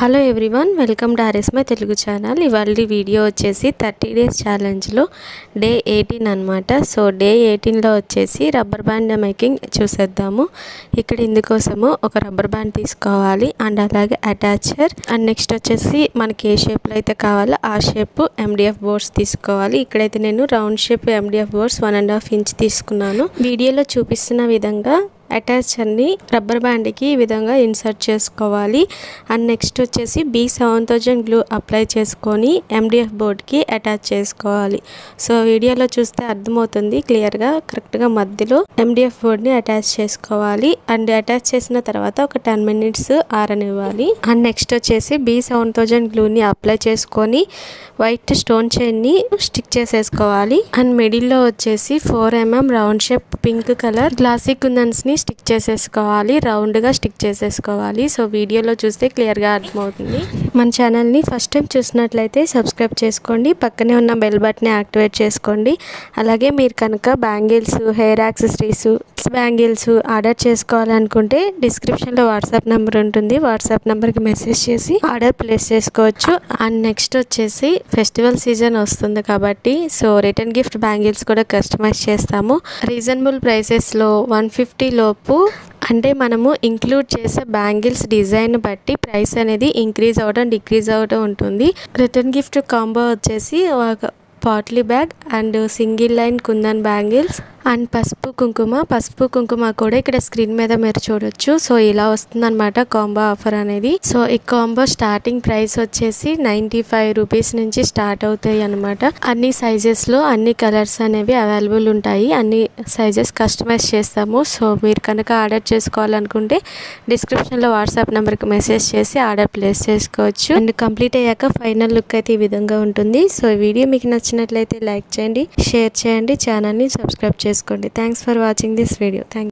Hello everyone, welcome to ఆర్ఎస్మై Telugu channel. ఇవాళ video వచ్చేసి 30 డేస్ ఛాలెంజ్లో డే 18 అనమాట. సో డే 18లో వచ్చేసి రబ్బర్ బ్యాండ్ మేకింగ్ చూసేద్దాము. ఇక్కడ ఇందుకోసము ఒక రబ్బర్ బ్యాండ్ తీసుకోవాలి అండ్ అలాగే అటాచర్ అండ్ నెక్స్ట్ వచ్చేసి మనకి ఏ షేప్లో అయితే కావాలో ఆ షేప్ ఎండిఎఫ్ బోర్డ్స్ తీసుకోవాలి. ఇక్కడైతే నేను round shape MDF boards 1.5 inch తీసుకున్నాను. వీడియోలో చూపిస్తున్న విధంగా అటాచర్ని రబ్బర్ బ్యాండ్కి ఈ విధంగా ఇన్సర్ట్ చేసుకోవాలి. అండ్ నెక్స్ట్ వచ్చేసి B7000 గ్లూ అప్లై చేసుకొని ఎండిఎఫ్ బోర్డ్కి అటాచ్ చేసుకోవాలి. సో వీడియోలో చూస్తే అర్థమవుతుంది క్లియర్గా. కరెక్ట్గా మధ్యలో ఎండిఎఫ్ బోర్డ్ని అటాచ్ చేసుకోవాలి. అండ్ అటాచ్ చేసిన తర్వాత ఒక 10 మినిట్స్ ఆరనివ్వాలి. అండ్ నెక్స్ట్ వచ్చేసి B7000 గ్లూని అప్లై చేసుకొని వైట్ స్టోన్ చైన్ని స్టిక్ చేసేసుకోవాలి. అండ్ మిడిల్లో వచ్చేసి 4 mm round shape pink colour glossy కుందన్స్ని స్టిక్ చేసేసుకోవాలి. రౌండ్గా స్టిక్ చేసేసుకోవాలి. సో వీడియోలో చూస్తే క్లియర్గా అర్థమవుతుంది. మన ఛానల్ని ఫస్ట్ టైం చూసినట్లయితే సబ్స్క్రైబ్ చేసుకోండి, పక్కనే ఉన్న బెల్ బటన్ని యాక్టివేట్ చేసుకోండి. అలాగే మీరు కనుక bangles, hair accessories, bangles order చేసుకోవాలనుకుంటే డిస్క్రిప్షన్లో వాట్సాప్ నెంబర్ ఉంటుంది. వాట్సాప్ నెంబర్కి మెసేజ్ చేసి ఆర్డర్ ప్లేస్ చేసుకోవచ్చు. అండ్ నెక్స్ట్ వచ్చేసి ఫెస్టివల్ సీజన్ వస్తుంది కాబట్టి సో రిటర్న్ గిఫ్ట్ బ్యాంగిల్స్ కూడా కస్టమైజ్ చేస్తాము. రీజనబుల్ ప్రైసెస్లో 150 లోపు, అంటే మనము ఇంక్లూడ్ చేసే బ్యాంగిల్స్ డిజైన్ బట్టి ప్రైస్ అనేది ఇంక్రీజ్ అవ్వడం డిక్రీజ్ అవ్వడం ఉంటుంది. రిటర్న్ గిఫ్ట్ కాంబో వచ్చేసి ఒక potli bag and single line kundan bangles and పసుపు కుంకుమ కూడా ఇక్కడ స్క్రీన్ మీద మీరు చూడొచ్చు. సో ఇలా వస్తుందన్నమాట కాంబో ఆఫర్ అనేది. సో ఈ కాంబో స్టార్టింగ్ ప్రైస్ వచ్చేసి 95 రూపీస్ నుంచి స్టార్ట్ అవుతాయి అనమాట. అన్ని సైజెస్లో అన్ని కలర్స్ అనేవి అవైలబుల్ ఉంటాయి. అన్ని సైజెస్ కస్టమైజ్ చేస్తాము. సో మీరు కనుక ఆర్డర్ చేసుకోవాలనుకుంటే డిస్క్రిప్షన్లో వాట్సాప్ నెంబర్కి మెసేజ్ చేసి ఆర్డర్ ప్లేస్ చేసుకోవచ్చు. అండ్ కంప్లీట్ అయ్యాక ఫైనల్ లుక్ అయితే ఈ విధంగా ఉంటుంది. సో ఈ వీడియో మీకు నచ్చినట్లయితే లైక్ చేయండి, షేర్ చేయండి, ఛానల్ని సబ్స్క్రైబ్ చేసుకోండి. Thanks for watching this video. Thank